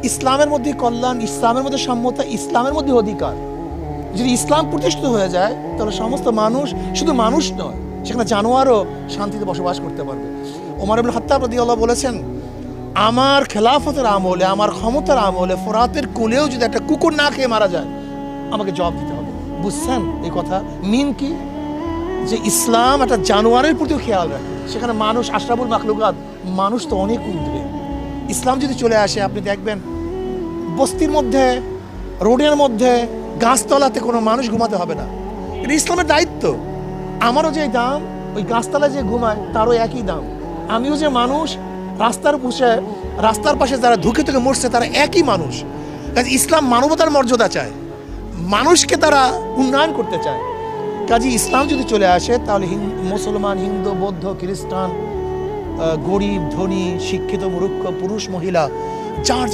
ইসলামের মধ্যে কল্যাণ, ইসলামের মধ্যে সম্মতা, ইসলামের মধ্যে অধিকার। যদি ইসলাম প্রতিষ্ঠিত হয়ে যায় তাহলে সমস্ত মানুষ, শুধু মানুষ নয়, সেখানে জানোয়ারও শান্তিতে বসবাস করতে পারবে। ওমর ইবনে খাত্তাব রাদিয়াল্লাহু বলেছেন, আমার খেলাফতের আমলে, আমার ক্ষমতার আমলে ফোরাতের কোলেও যদি একটা কুকুর না খেয়ে মারা যায়, আমাকে জবাব দিতে হবে। বুঝছেন এই কথা মিন কি? যে ইসলাম একটা জানোয়ারের প্রতিও খেয়াল রাখে। সেখানে মানুষ আশরাফুল মাখলুকাত, মানুষ তো অনেক ঊর্ধ্বে। ইসলাম যদি চলে আসে, আপনি দেখবেন বস্তির মধ্যে, রোডের মধ্যে, গাছতলাতে কোনো মানুষ ঘুমাতে হবে না। এটা ইসলামের দায়িত্ব। আমারও যে দাম, ওই গাছতলায় যে ঘুমায় তারও একই দাম। আমিও যে মানুষ, রাস্তার পাশে যারা ধুকে থেকে মরছে তারা একই মানুষ। কাজে ইসলাম মানবতার মর্যাদা চায়, মানুষকে তারা উন্নয়ন করতে চায়। কাজে ইসলাম যদি চলে আসে তাহলে মুসলমান, হিন্দু, বৌদ্ধ, খ্রিস্টান, গরিব, ধনী, শিক্ষিত, মূর্খ, পুরুষ, মহিলা, যার